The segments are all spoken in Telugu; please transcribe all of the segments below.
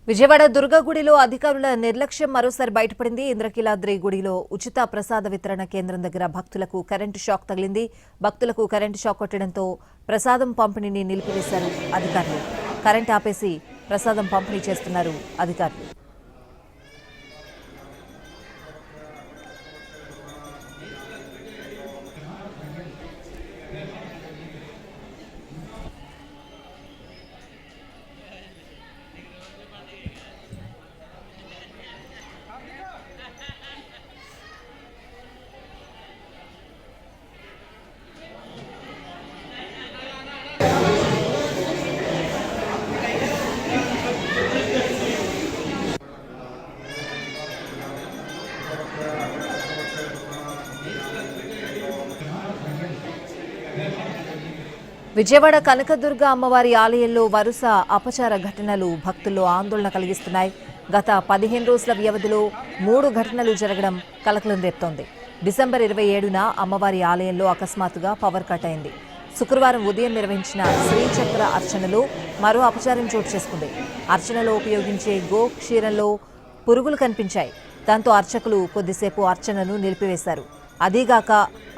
విజయవాడ దుర్గా గుడిలో అధికారుల నిర్లక్ష్యం మరోసారి బయటపడింది. ఇంద్రకీలాద్రి గుడిలో ఉచిత ప్రసాద వితరణ కేంద్రం దగ్గర భక్తులకు కరెంటు షాక్ తగిలింది. భక్తులకు కరెంటు షాక్ కొట్టడంతో ప్రసాదం పంపిణీని నిలిపివేశారు అధికారులు. కరెంటు ఆపేసి ప్రసాదం పంపిణీ చేస్తున్నారు అధికారులు. విజయవాడ కనకదుర్గ అమ్మవారి ఆలయంలో వరుస అపచార ఘటనలు భక్తుల్లో ఆందోళన కలిగిస్తున్నాయి. గత 15 రోజుల వ్యవధిలో 3 ఘటనలు జరగడం కలకలం రేపుతోంది. డిసెంబర్ 27న అమ్మవారి ఆలయంలో అకస్మాత్తుగా పవర్ కట్ అయింది. శుక్రవారం ఉదయం నిర్వహించిన శ్రీచక్ర అర్చనలో మరో అపచారం చోటు చేసుకుంది. అర్చనలో ఉపయోగించే గో క్షీరంలో పురుగులు కనిపించాయి. దాంతో అర్చకులు కొద్దిసేపు అర్చనను నిలిపివేశారు. అదీగాక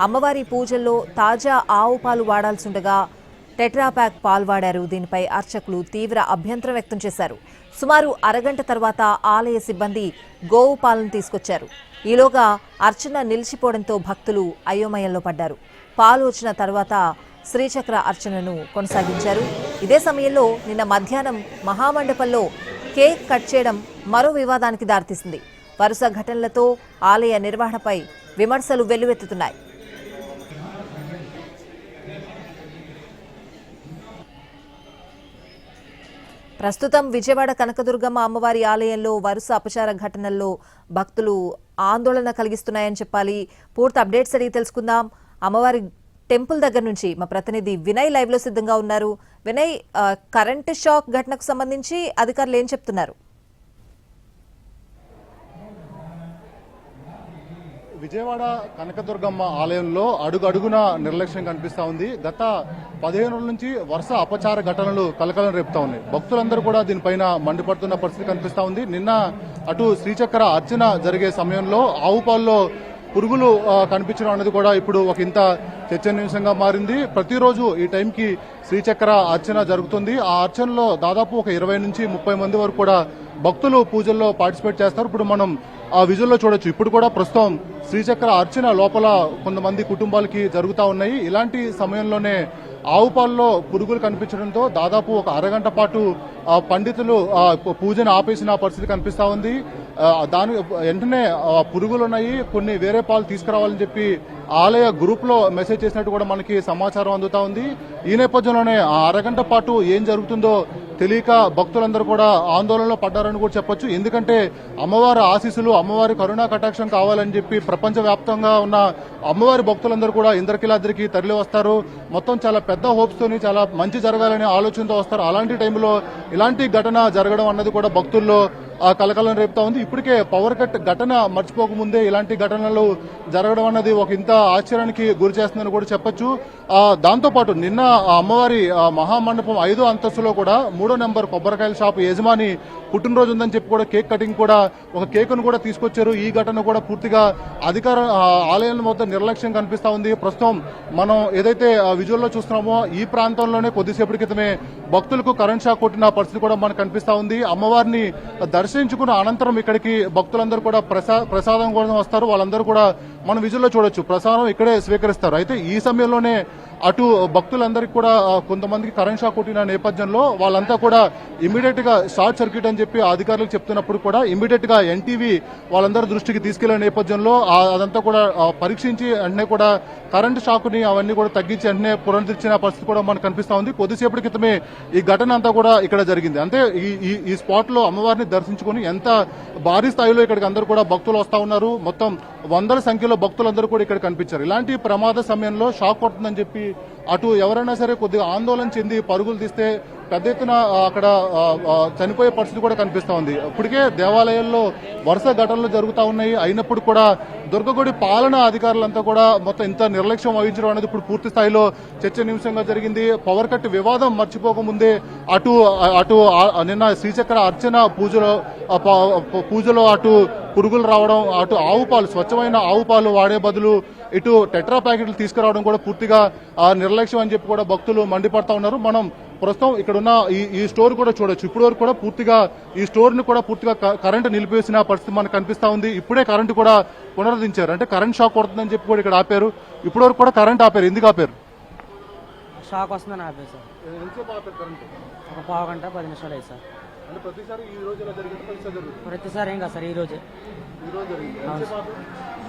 అమ్మవారి పూజల్లో తాజా ఆవు పాలు వాడాల్సిండగా టెట్రాప్యాక్ పాలు వాడారు. దీనిపై అర్చకులు తీవ్ర అభ్యంతరం వ్యక్తం చేశారు. సుమారు అరగంట తర్వాత ఆలయ సిబ్బంది గోవు పాలను తీసుకొచ్చారు. ఈలోగా అర్చన నిలిచిపోవడంతో భక్తులు అయోమయంలో పడ్డారు. పాలు వచ్చిన తర్వాత శ్రీచక్ర అర్చనను కొనసాగించారు. ఇదే సమయంలో నిన్న మధ్యాహ్నం మహామండపంలో కేక్ కట్ చేయడం మరో వివాదానికి దారితీసింది. వరుస ఘటనలతో ఆలయ నిర్వహణపై విమర్శలు వెల్లువెత్తుతున్నాయి. ప్రస్తుతం విజయవాడ కనకదుర్గమ్మ అమ్మవారి ఆలయంలో వరుస అపచార ఘటనల్లో భక్తులు ఆందోళన కలిగిస్తున్నాయని చెప్పాలి. పూర్తి అప్డేట్స్ అడిగి తెలుసుకుందాం. అమ్మవారి టెంపుల్ దగ్గర నుంచి మా ప్రతినిధి వినయ్ లైవ్ లో సిద్ధంగా ఉన్నారు. వినయ్, కరెంటు షాక్ ఘటనకు సంబంధించి అధికారులు ఏం చెప్తున్నారు? విజయవాడ కనకదుర్గమ్మ ఆలయంలో అడుగడుగున నిర్లక్ష్యం కనిపిస్తా ఉంది. గత 15 రోజుల నుంచి వరుస అపచార ఘటనలు కలకలం రేపుతా ఉన్నాయి. భక్తులందరూ కూడా దీనిపైన మండిపడుతున్న పరిస్థితి కనిపిస్తా ఉంది. నిన్న అటు శ్రీచక్ర అర్చన జరిగే సమయంలో ఆవు పాల్లో పురుగులు కనిపించడం అనేది కూడా ఇప్పుడు ఒక ఇంత చర్చనీయాంశంగా మారింది. ప్రతిరోజు ఈ టైంకి శ్రీచక్ర అర్చన జరుగుతుంది. ఆ అర్చనలో దాదాపు ఒక 20 నుంచి 30 మంది వరకు కూడా భక్తులు పూజల్లో పార్టిసిపేట్ చేస్తారు. ఇప్పుడు మనం ఆ విజువల్లో చూడొచ్చు. ఇప్పుడు కూడా ప్రస్తుతం శ్రీచక్ర అర్చన లోపల కొంతమంది కుటుంబాలకి జరుగుతూ ఉన్నాయి. ఇలాంటి సమయంలోనే ఆవు పాల్లో పురుగులు కనిపించడంతో దాదాపు ఒక అరగంట పాటు పండితులు పూజను ఆపేసిన పరిస్థితి కనిపిస్తా ఉంది. దాని వెంటనే పురుగులు ఉన్నాయి, కొన్ని వేరే పాలు తీసుకురావాలని చెప్పి ఆలయ గ్రూప్ లో మెసేజ్ చేసినట్టు కూడా మనకి సమాచారం అందుతా ఉంది. ఈ నేపథ్యంలోనే ఆ అరగంట పాటు ఏం జరుగుతుందో తెలియక భక్తులందరూ కూడా ఆందోళనలో పడ్డారని కూడా చెప్పొచ్చు. ఎందుకంటే అమ్మవారి ఆశీస్సులు, అమ్మవారి కరుణా కటాక్షం కావాలని చెప్పి ప్రపంచ వ్యాప్తంగా ఉన్న అమ్మవారి భక్తులందరూ కూడా ఇంద్రకీలాద్రికి తరలి వస్తారు. మొత్తం చాలా పెద్ద హోప్స్ తోని చాలా మంచి జరగాలనే ఆలోచనతో వస్తారు. అలాంటి టైంలో ఇలాంటి ఘటన జరగడం అన్నది కూడా భక్తుల్లో కలకలం రేపుతా ఉంది. ఇప్పటికే పవర్ కట్ ఘటన మర్చిపోకముందే ఇలాంటి ఘటనలు జరగడం అన్నది ఒక ఇంత ఆశ్చర్యానికి గురి చేస్తుందని కూడా చెప్పొచ్చు. దాంతోపాటు నిన్న అమ్మవారి మహామండపం 5వ అంతస్తులో కూడా 3వ నెంబర్ కొబ్బరికాయల షాపు యజమాని పుట్టినరోజు ఉందని చెప్పి కూడా కేక్ కటింగ్ కూడా ఒక కేకును కూడా తీసుకొచ్చారు. ఈ ఘటన కూడా పూర్తిగా అధికార ఆలయం మొత్తం నిర్లక్ష్యం కనిపిస్తా ఉంది. ప్రస్తుతం మనం ఏదైతే విజువల్లో చూస్తున్నామో ఈ ప్రాంతంలోనే కొద్దిసేపటి క్రితమే భక్తులకు కరెంట్ షాక్ కొట్టిన పరిస్థితి కూడా మనకు కనిపిస్తా ఉంది. అమ్మవారిని దర్శించుకున్న అనంతరం ఇక్కడికి భక్తులందరూ కూడా ప్రసాదం కోసం వస్తారు. వాళ్ళందరూ కూడా మనం విజువల్లో చూడొచ్చు, ప్రసాదం ఇక్కడే స్వీకరిస్తారు. అయితే ఈ సమయంలోనే అటు భక్తులందరికీ కూడా కొంతమందికి కరెంట్ షాక్ కొట్టిన నేపథ్యంలో వాళ్ళంతా కూడా ఇమీడియట్ గా షార్ట్ సర్క్యూట్ అని చెప్పి అధికారులకు చెప్తున్నప్పుడు కూడా ఇమీడియట్ గా ఎన్టీవీ వాళ్ళందరి దృష్టికి తీసుకెళ్లే నేపథ్యంలో అదంతా కూడా పరీక్షించి వెంటనే కూడా కరెంట్ షాక్ ని అవన్నీ కూడా తగ్గించి వెంటనే పునరుద్ధరించిన పరిస్థితి కూడా మనకు కనిపిస్తా ఉంది. కొద్దిసేపటి క్రితమే ఈ ఘటన అంతా కూడా ఇక్కడ జరిగింది. అంటే ఈ స్పాట్ లో అమ్మవారిని దర్శించుకుని ఎంత భారీ స్థాయిలో ఇక్కడికి అందరూ కూడా భక్తులు వస్తా ఉన్నారు. మొత్తం వందల సంఖ్యలో భక్తులందరూ కూడా ఇక్కడ కనిపించారు. ఇలాంటి ప్రమాద సమయంలో షాక్ కొడుతుందని చెప్పి అటు ఎవరైనా సరే కొద్దిగా ఆందోళన చెంది పరుగులు తీస్తే పెద్ద ఎత్తున అక్కడ చనిపోయే పరిస్థితి కూడా కనిపిస్తా ఉంది. ఇప్పటికే దేవాలయాల్లో వరుస ఘటనలు జరుగుతూ ఉన్నాయి. అయినప్పుడు కూడా దుర్గగుడి పాలనా అధికారులంతా కూడా మొత్తం ఇంత నిర్లక్ష్యం వహించడం అనేది ఇప్పుడు పూర్తి స్థాయిలో చర్చనీయాంశంగా జరిగింది. పవర్ కట్ వివాదం మర్చిపోకముందే అటు నిన్న శ్రీచక్ర అర్చన పూజలో అటు పురుగులు రావడం, అటు ఆవు పాలు స్వచ్ఛమైన ఆవు పాలు వాడే బదులు ఇటు టెట్రా ప్యాకెట్లు తీసుకురావడం కూడా పూర్తిగా నిర్లక్ష్యం అని చెప్పి కూడా భక్తులు మండిపడతా ఉన్నారు. మనం ప్రస్తుతం ఇక్కడ ఉన్న ఈ స్టోర్ కూడా చూడొచ్చు. ఇప్పటి వరకు కూడా పూర్తిగా ఈ స్టోర్ ని కూడా పూర్తిగా కరెంటు నిలిపేసిన పరిస్థితి మనకు కనిపిస్తా ఉంది. ఇప్పుడే కరెంటు కూడా పునరుద్ధరించారు. అంటే కరెంట్ షాక్ కొడుతుందని చెప్పి కూడా ఇక్కడ ఆపారు. ఇప్పటి వరకు కూడా కరెంట్ ఆపారు. ఎందుకు ఆపారు? షాక్ వస్తుందని ఆపేది సార్. ఒక పావు గంట 10 నిమిషాలు అయ్యి సార్. అంటే ప్రతిసారి ఈ రోజు ఇలా జరిగింది, ప్రతిసారి ఏం కాదు సార్, ఈ రోజే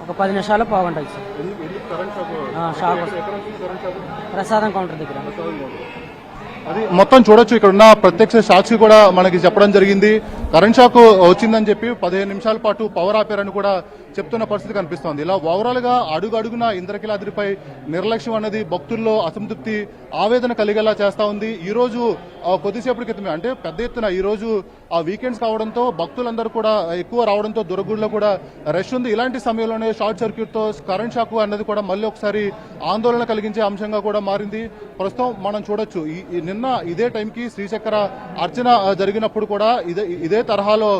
ఒక 10 నిమిషాలు పావు గంట అయ్యి సార్. షాక్ వస్తుంది ప్రసాదం కౌంటర్ దగ్గర. అది మొత్తం చూడొచ్చు. ఇక్కడ ఉన్న ప్రత్యక్ష సాక్షి కూడా మనకి చెప్పడం జరిగింది. కరెంట్ షాక్ వచ్చిందని చెప్పి 15 నిమిషాల పాటు పవర్ ఆపారని కూడా చెప్తున్న పరిస్థితి కనిపిస్తోంది. ఇలా ఓవరాల్ గా అడుగున ఇంద్రకీలాద్రిపై నిర్లక్ష్యం అనేది భక్తుల్లో అసంతృప్తి, ఆవేదన కలిగేలా చేస్తా ఉంది. ఈ రోజు కొద్దిసేపటి క్రితమే అంటే పెద్ద ఎత్తున ఈ రోజు వీకెండ్స్ కావడంతో భక్తులందరూ కూడా ఎక్కువ రావడంతో దుర్గుడిలో కూడా రష్ ఉంది. ఇలాంటి సమయంలోనే షార్ట్ సర్క్యూట్ తో కరెంట్ షాక్ అన్నది కూడా మళ్ళీ ఒకసారి ఆందోళన కలిగించే అంశంగా కూడా మారింది. ప్రస్తుతం మనం చూడొచ్చు నిన్న ఇదే టైంకి శ్రీచక్ర అర్చన జరిగినప్పుడు కూడా ఇదే తరహాలో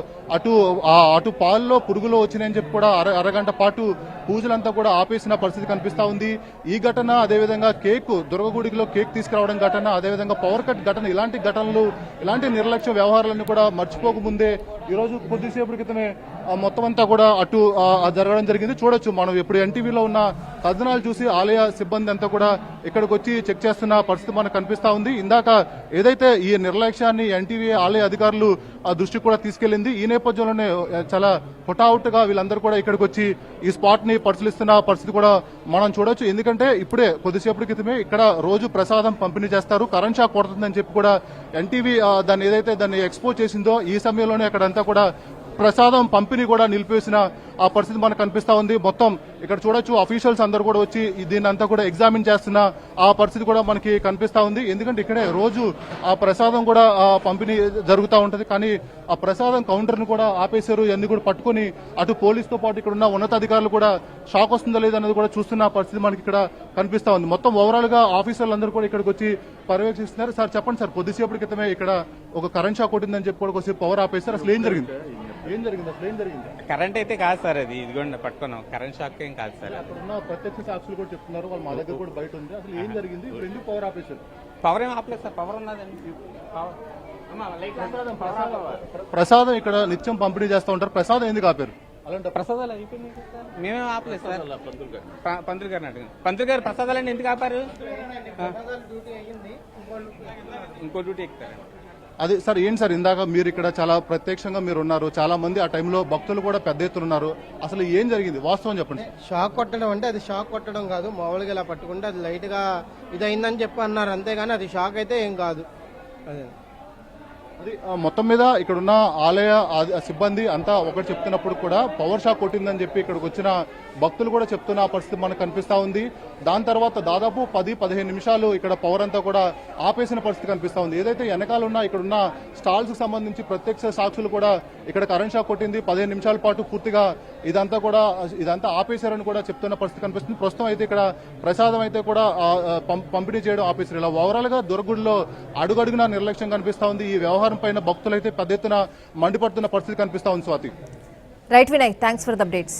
అటు పాల్లో పురుగులు వచ్చినాయని చెప్పి కూడా అరగంట పాటు పూజలంతా కూడా ఆపేసిన పరిస్థితి కనిపిస్తా ఉంది. ఈ ఘటన అదేవిధంగా దుర్గగుడిలో కేక్ తీసుకురావడం ఘటన, అదేవిధంగా పవర్ కట్ ఘటన, ఇలాంటి ఘటనలు, ఇలాంటి నిర్లక్ష్య వ్యవహారాలను కూడా మర్చిపోకముందే ఈ రోజు కొద్దిసేపటి క్రితమే మొత్తం అంతా కూడా జరగడం జరిగింది. చూడొచ్చు మనం ఇప్పుడు ఎన్టీవీలో ఉన్న కథనాలు చూసి ఆలయ సిబ్బంది అంతా కూడా ఇక్కడికి వచ్చి చెక్ చేస్తున్న పరిస్థితి మనకు కనిపిస్తా ఉంది. ఇందాక ఏదైతే ఈ నిర్లక్ష్యాన్ని ఎన్టీవీ ఆలయ అధికారులు దృష్టికి కూడా తీసుకెళ్లింది. ఈ నేపథ్యంలోనే చాలా హుటాహుట్ గా వీళ్ళందరూ కూడా ఇక్కడికి వచ్చి ఈ స్పాట్ ని పరిశీలిస్తున్న పరిస్థితి కూడా మనం చూడొచ్చు. ఎందుకంటే ఇప్పుడే కొద్దిసేపటి క్రితమే ఇక్కడ రోజు ప్రసాదం పంపిణీ చేస్తారు. కరెంట్ షాక్ కొడుతుందని చెప్పి కూడా ఎన్టీవీ దాన్ని ఎక్స్పోజ్ చేసిందో ఈ సమయంలోనే అక్కడంతా కూడా ప్రసాదం పంపిణీ కూడా నిలిపేసిన ఆ పరిస్థితి మనకు కనిపిస్తా ఉంది. మొత్తం ఇక్కడ చూడొచ్చు అఫీషియల్స్ అందరూ కూడా వచ్చి దీన్ని అంతా కూడా ఎగ్జామిన్ చేస్తున్న ఆ పరిస్థితి కూడా మనకి కనిపిస్తా ఉంది. ఎందుకంటే ఇక్కడే రోజు ఆ ప్రసాదం కూడా పంపిణీ జరుగుతూ ఉంటది. కానీ ఆ ప్రసాదం కౌంటర్ ను కూడా ఆపేశారు. ఇవన్నీ కూడా పట్టుకుని అటు పోలీసుతో పాటు ఇక్కడ ఉన్న ఉన్నతాధికారులు కూడా షాక్ వస్తుందో లేదన్నది కూడా చూస్తున్న పరిస్థితి మనకి ఇక్కడ కనిపిస్తా ఉంది. మొత్తం ఓవరాల్ గా ఆఫీసర్లు అందరూ కూడా ఇక్కడికి వచ్చి పర్యవేక్షిస్తున్నారు. సార్ చెప్పండి సార్, కొద్దిసేపటి క్రితమే ఇక్కడ ఒక కరెంట్ షాక్ కొట్టిందని చెప్పి కూడా కొద్దిసేపు పవర్ ఆపేశారు. అసలు ఏం జరిగింది? కరెంట్ అయితే కాదు సార్, అది ఇదిగోండి పట్టుకున్నాం. కరెంట్ షాక్ ఏం కాదు సార్. అక్కడున్న ప్రత్యక్ష సాక్షులు కూడా చెప్తున్నారు, వాళ్ళు మా దగ్గర కూడా బయట ఉంది. అసలు ఏం జరిగింది? ఇప్పుడు ఎందుకు పవర్ ఆపేశారు? పవర్ ఏం ఆపలేదు సార్, పవర్ ఉన్నదండి. ప్రసాదం ఇక్కడ నిత్యం పంపిణీ చేస్తూ ఉంటారు. ప్రసాదం ఎందుకు ఆపారు? అలాంటి ప్రసాదాలు అయిపోయింది సార్, మేమేం ఆపలేదు సార్. పంతులు గారిని అడిగాను. పంతులు గారు ప్రసాదాలండి ఎందుకు ఆపారు? ఇంకో డ్యూటీ ఎక్కుతారు. అది సార్ ఏంటి సార్, ఇందాక మీరు ఇక్కడ చాలా ప్రత్యక్షంగా మీరు ఉన్నారు, చాలా మంది ఆ టైంలో భక్తులు కూడా పెద్ద ఎత్తున ఉన్నారు. అసలు ఏం జరిగింది వాస్తవం చెప్పండి. షాక్ కొట్టడం అంటే అది షాక్ కొట్టడం కాదు, మామూలుగా ఇలా పట్టుకుంటే అది లైట్ గా ఇదైందని చెప్పి అన్నారు, అంతేగాని అది షాక్ అయితే ఏం కాదు. అదే అది మొత్తం మీద ఇక్కడున్న ఆలయ సిబ్బంది అంతా ఒకటి చెప్తున్నప్పుడు కూడా పవర్ షాక్ కొట్టిందని చెప్పి ఇక్కడికి వచ్చిన భక్తులు కూడా చెప్తున్న పరిస్థితి మనకు కనిపిస్తా ఉంది. దాని తర్వాత దాదాపు 10-15 నిమిషాలు ఇక్కడ పవర్ అంతా కూడా ఆపేసిన పరిస్థితి కనిపిస్తా ఉంది. ఏదైతే వెనకాల ఉన్న ఇక్కడున్న స్టాల్స్ కి సంబంధించి ప్రత్యక్ష సాక్షులు కూడా ఇక్కడ కరెంట్ షాక్ కొట్టింది, 15 నిమిషాల పాటు పూర్తిగా ఇదంతా ఆపేశారని కూడా చెప్తున్న పరిస్థితి కనిపిస్తుంది. ప్రస్తుతం అయితే ఇక్కడ ప్రసాదం అయితే కూడా పంపిణీ చేయడం ఆపేశారు. ఇలా ఓవరాల్ గా దుర్గుడిలో అడుగడుగునా నిర్లక్ష్యం కనిపిస్తా ఉంది. ఈ వ్యవహారం పైన భక్తులైతే పెద్ద ఎత్తున మండిపడుతున్న పరిస్థితి కనిపిస్తా ఉంది. Swathi. Right Vinay, thanks for the updates.